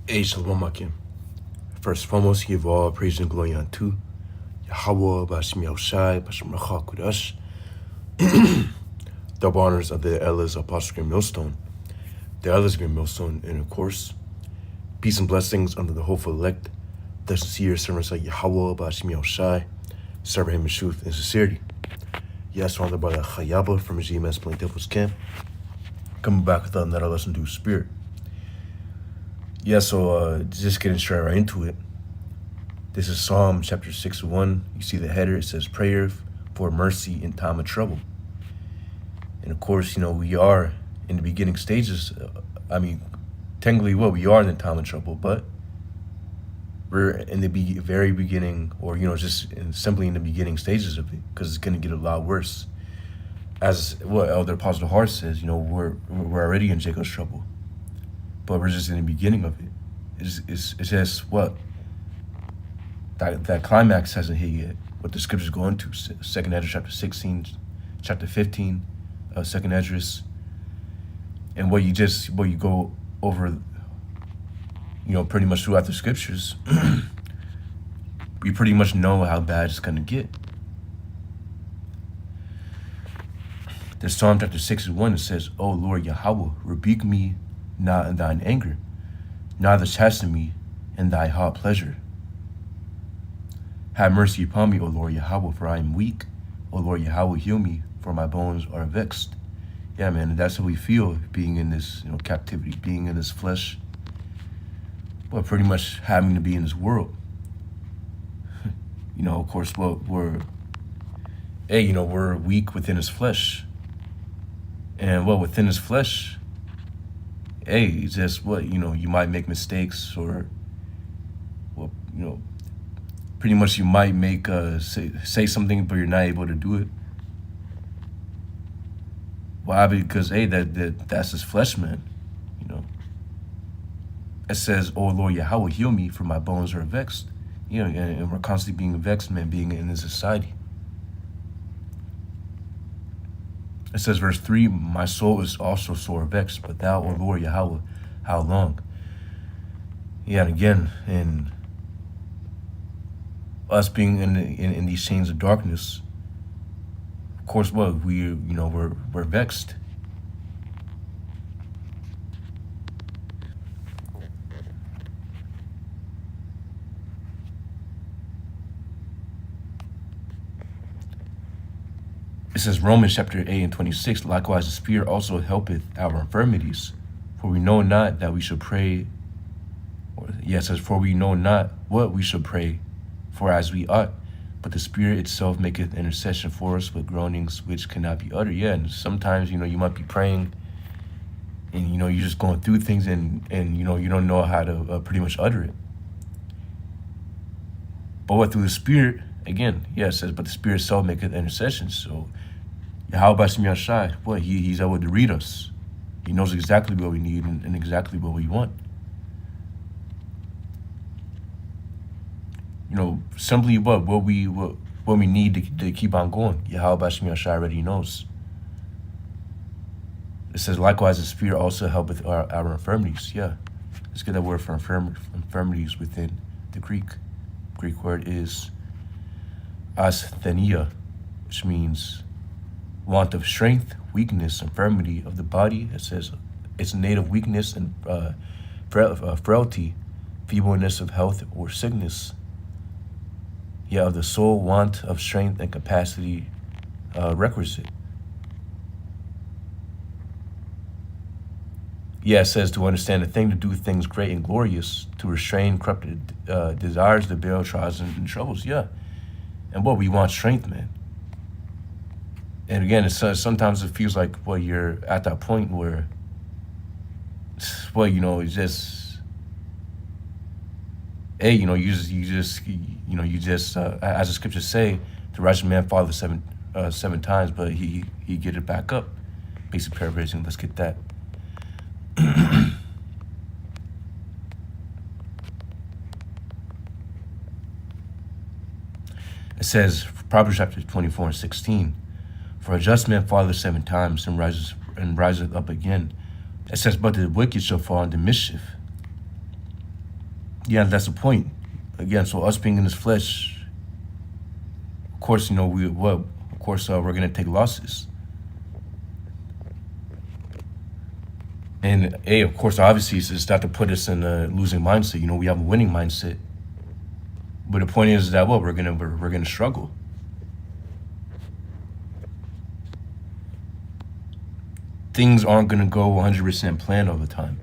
Shalom Akim. First and foremost, give all praise and glory unto Yahweh, Bashim Yahushai, Bashim Rachak Kudash. Double honors of the elders of Apostle Green Millstone, the elders of Green Millstone, and of course, peace and blessings under the hopeful elect, the sincere servants of Yahweh, Bashim Yahushai, serving him in truth and sincerity. Yes, surrounded by the Chayaba from his GMS Plaintables camp, coming back with another lesson due spirit. Yeah, so just getting straight right into it. This is Psalm chapter 6:1. You see the header, it says prayer for mercy in time of trouble. And of course, we are in the beginning stages. Technically, we are in the time of trouble, but we're in the very beginning, or, simply in the beginning stages of it, because it's going to get a lot worse. As what Elder Apostle Hart says, we're already in Jacob's trouble. But we're just in the beginning of it. It's just what? That climax hasn't hit yet. What the scriptures go into. 2nd Esdras chapter 16, chapter 15, 2nd Esdras. And what you go over, pretty much throughout the scriptures, we pretty much know how bad it's going to get. There's Psalm chapter 6:1, it says, O Lord Yahweh, rebuke me not in thine anger, neither chasten me in thy hot pleasure. Have mercy upon me, O Lord Yahweh, for I am weak. O Lord Yahweh, heal me, for my bones are vexed. Yeah, man, and that's how we feel being in this, captivity, being in this flesh, but pretty much having to be in this world. Of course, we're weak within his flesh. And within his flesh, it's just you might make mistakes, or pretty much you might make say something, but you're not able to do it. Why? Because that's his flesh, man. It says, "Oh Lord Yahweh, heal me, for my bones are vexed." And we're constantly being vexed, man, being in this society. It says, verse 3, my soul is also sore vexed, but thou, O Lord Yahweh, how long? Yeah, and again, in us being in these chains of darkness, of course, we're vexed. It says Romans chapter 8:26, likewise the Spirit also helpeth our infirmities, for we know not that we should pray, it says, for we know not what we should pray for as we ought, but the Spirit itself maketh intercession for us with groanings which cannot be uttered. Yeah, and sometimes, you might be praying, and, you're just going through things, and you don't know how to pretty much utter it. But through the Spirit, again, it says, but the Spirit itself maketh intercession. So, Yahweh Shai, he's able to read us. He knows exactly what we need and exactly what we want. Simply what we need to keep on going. Yahweh Shai already knows. It says, likewise, the Spirit also helpeth our infirmities. Yeah, let's get that word for infirmities within the Greek. Greek word is asthenia, which means want of strength, weakness, infirmity of the body. It says it's a native weakness and frailty, feebleness of health or sickness. Yeah, of the soul, want of strength and capacity requisite. Yeah, it says to understand the thing, to do things great and glorious, to restrain corrupted desires, to bear trials and troubles. Yeah. And we want strength, man. And again, sometimes it feels like, you're at that point where, it's just, you just, as the scriptures say, the righteous man falleth seven times, but he get it back up. Basic paraphrasing, let's get that. It says, Proverbs chapter 24:16, for a just man falleth 7 times and riseth up again. It says, but the wicked shall fall into mischief. Yeah, that's the point. Again, so us being in this flesh, of course, we're gonna take losses. And of course, obviously, it's not to put us in a losing mindset. We have a winning mindset. But the point is that we're gonna struggle. Things aren't gonna go 100% planned all the time.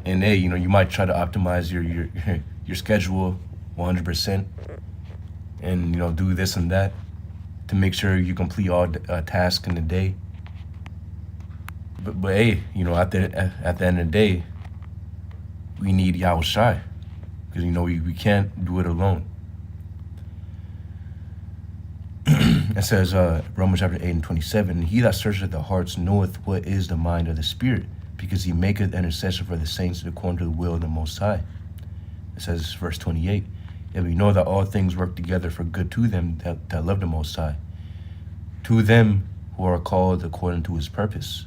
And you might try to optimize your schedule 100%, and do this and that to make sure you complete all tasks in the day. But at the end of the day, we need Yahawashi, because we can't do it alone. It says Romans chapter 8:27, he that searcheth the hearts knoweth what is the mind of the Spirit, because he maketh intercession for the saints according to the will of the Most High. It says verse 28, and we know that all things work together for good to them that love the Most High, to them who are called according to his purpose.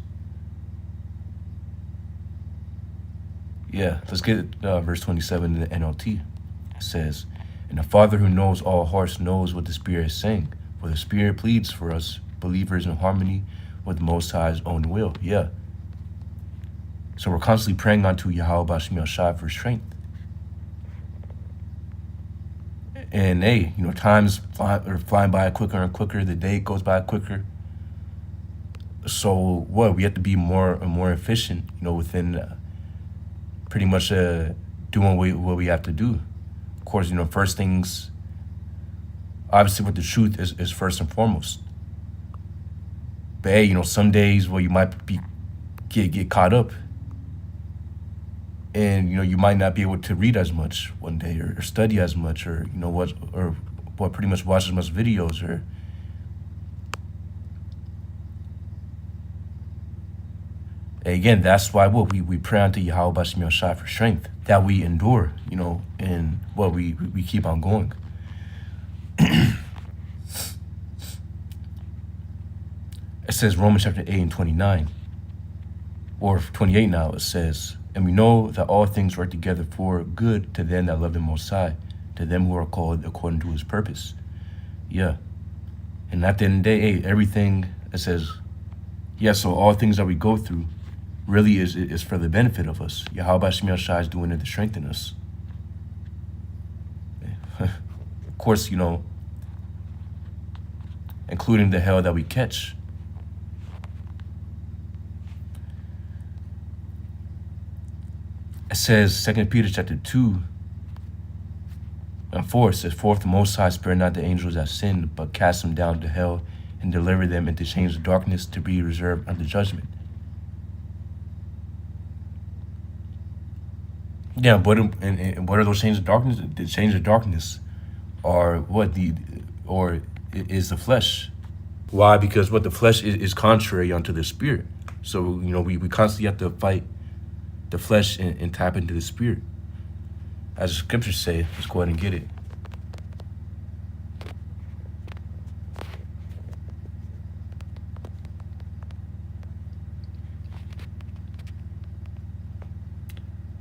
Yeah, let's get verse 27 in the NLT. It says, and the Father who knows all hearts knows what the Spirit is saying, for the Spirit pleads for us, believers, in harmony with the Most High's own will. Yeah. So we're constantly praying unto Yahawashi for strength. And times are flying by quicker and quicker. The day goes by quicker. So we have to be more and more efficient, within pretty much doing what we have to do. Of course, first things, obviously with the truth is first and foremost. But some days you might get caught up, and you might not be able to read as much one day, or study as much, or pretty much watch as much videos, or again, that's why we pray unto Yahawashi for strength, that we endure, and we keep on going. It says Romans chapter 8:29, or 28 now, it says, and we know that all things work together for good to them that love the Most High, to them who are called according to his purpose. Yeah. And at the end of the day, everything, it says, so all things that we go through really is for the benefit of us. Yahawashi is doing it to strengthen us. Of course, including the hell that we catch. It says 2 Peter chapter 2 and 4, it says, "Forth the Most High spare not the angels that sinned, but cast them down to hell and deliver them into chains of darkness to be reserved unto judgment." Yeah, but and what are those chains of darkness? The chains of darkness are is the flesh. Why? Because the flesh is contrary unto the Spirit. So we constantly have to fight the flesh and tap into the Spirit. As the scriptures say, let's go ahead and get it.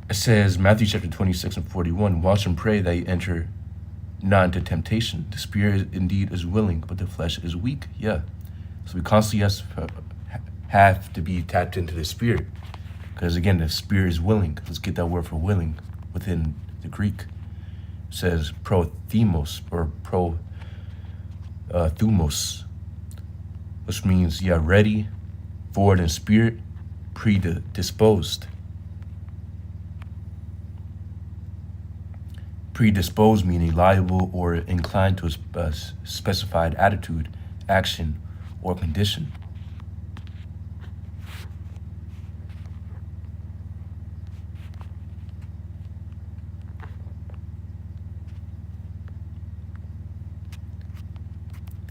It says, Matthew chapter 26:41, watch and pray that you enter not into temptation. The spirit indeed is willing, but the flesh is weak. Yeah. So we constantly have to be tapped into the Spirit. Because again, the Spirit is willing. Let's get that word for willing within the Greek. It says prothemos, or thumos, which means ready, forward in spirit, predisposed. Predisposed meaning liable or inclined to a specified attitude, action, or condition.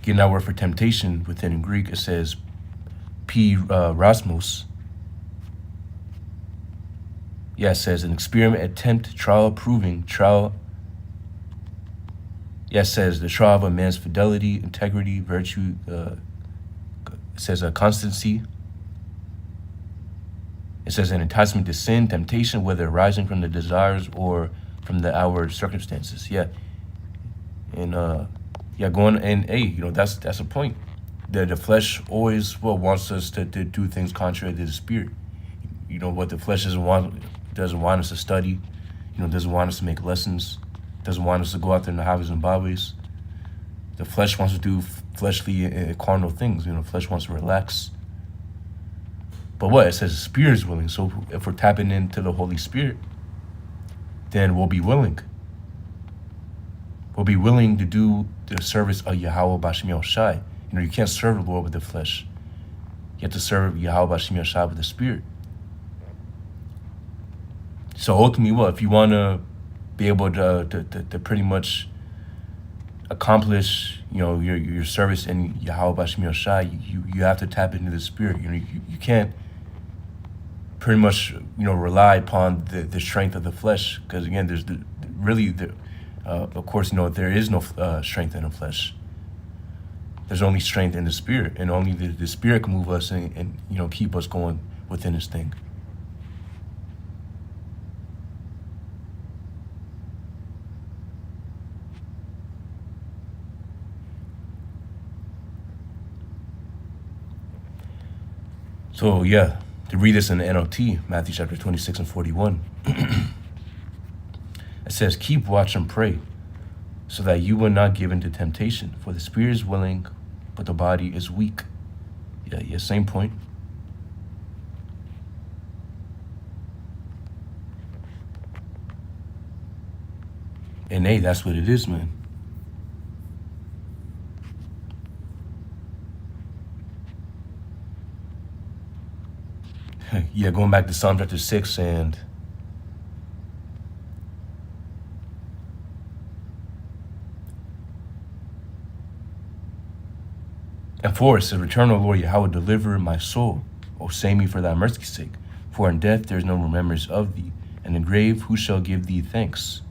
Getting that word for temptation within Greek, it says rasmos. Yeah, it says an experiment, attempt, trial, proving, trial. Yeah, it says the trial of a man's fidelity, integrity, virtue. It says a constancy. It says an enticement to sin, temptation, whether arising from the desires or from the outward circumstances. Yeah. And going, and hey, that's a point. The flesh always wants us to do things contrary to the spirit. What the flesh doesn't want us to study, doesn't want us to make lessons, doesn't want us to go out there in the highways and byways. The flesh wants to do fleshly and carnal things. Flesh wants to relax. But what? It says the spirit is willing. So if we're tapping into the Holy Spirit, then we'll be willing. We'll be willing to do the service of Yahweh B'Shem Yahawashi. You can't serve the Lord with the flesh. You have to serve Yahweh B'Shem Yahawashi with the spirit. So ultimately, if you want to be able to pretty much accomplish, your service in Yahweh B'Shem Yahawashi, you have to tap into the spirit. You can't pretty much, rely upon the strength of the flesh, because again, there's of course, there is no strength in the flesh. There's only strength in the spirit, and only the spirit can move us and keep us going within this thing. So yeah, to read this in the NLT, Matthew chapter 26 and 41. It says, keep watch and pray, so that you will not give into temptation. For the spirit is willing, but the body is weak. Yeah, same point. And hey, that's what it is, man. Yeah, going back to Psalm chapter 6 and for it says, return, O Lord Yahweh, deliver my soul. O save me for thy mercy's sake. For in death there is no remembrance of thee, and in the grave who shall give thee thanks?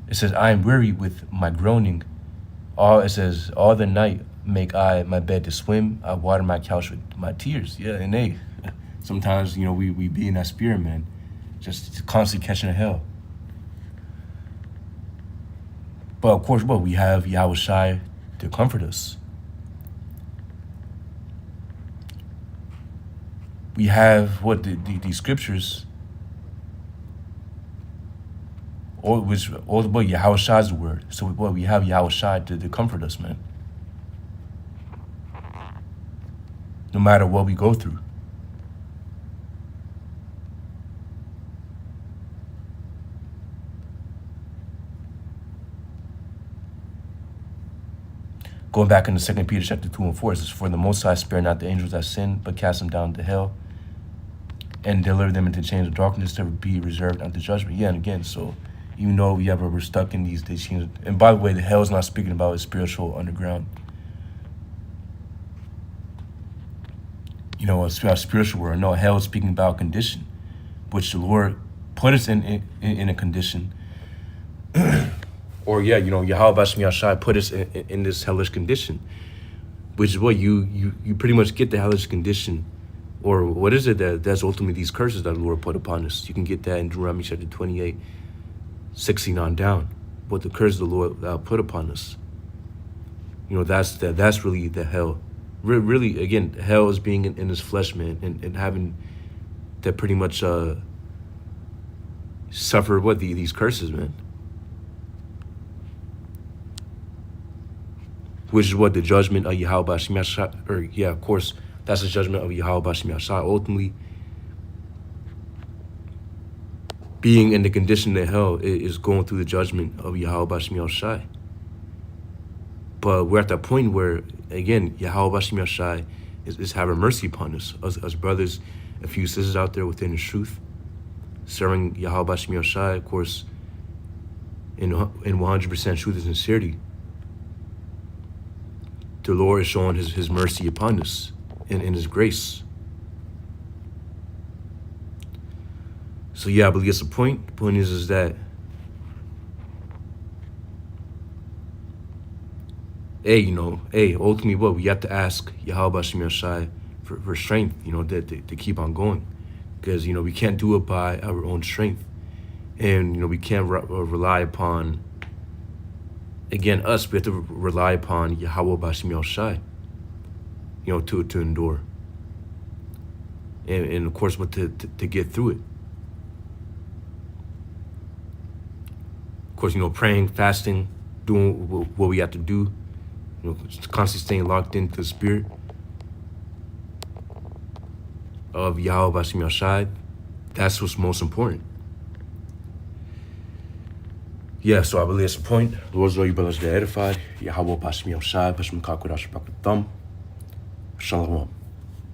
It says, I am weary with my groaning. All the night make I my bed to swim. I water my couch with my tears. Yeah, and hey, sometimes, we be in that spirit, man. Just constantly catching the hell. But of course, we have Yahawashi to comfort us. We have the scriptures, all Yahawashi's word. So we have Yahawashi to comfort us, man. No matter what we go through. Going back into 2 Peter chapter 2 and 4, it says, for the Most High spare not the angels that sin, but cast them down to hell, and deliver them into chains of darkness to be reserved unto judgment. Yeah, and again, so even though we're stuck in these chains, and by the way, the hell is not speaking about a spiritual underground. A spiritual world. No, hell is speaking about condition, which the Lord put us in a condition. Or Yahweh B'Shem Yahawashi put us in this hellish condition, which is what you pretty much get the hellish condition, or what is it that's ultimately these curses that the Lord put upon us. You can get that in Deuteronomy chapter 28, 16 on down. What the curse of the Lord put upon us. That's really the hell. Really, again, hell is being in this flesh, man, and having to pretty much suffer these curses, man. Which is what the judgment of Yahweh B'Shem Yahawashi, or yeah, of course, that's the judgment of Yahweh B'Shem Yahawashi. Ultimately, being in the condition of hell is going through the judgment of Yahweh B'Shem Yahawashi. But we're at that point where, again, Yahweh B'Shem Yahawashi is having mercy upon us brothers, a few sisters out there within the truth, serving Yahweh B'Shem Yahawashi, of course, in 100% truth and sincerity. The Lord is showing his mercy upon us in his grace. So yeah, I believe it's a point. The point is that ultimately we have to ask Yahweh B'Shem Yahawashi for strength, to keep on going. Because, we can't do it by our own strength. And, we can't rely upon, again, us. We have to rely upon Yahweh B'Shem Yahawashi, to endure. And of course, to get through it. Of course, praying, fasting, doing what we have to do, constantly staying locked into the spirit of Yahweh B'Shem Yahawashi. That's what's most important. Yeah, so I believe that's the point. Lord's will you brothers get edified. Yahweh B'Shem Yahawashi, B'Shem Kakwadash Thumb. Shalom.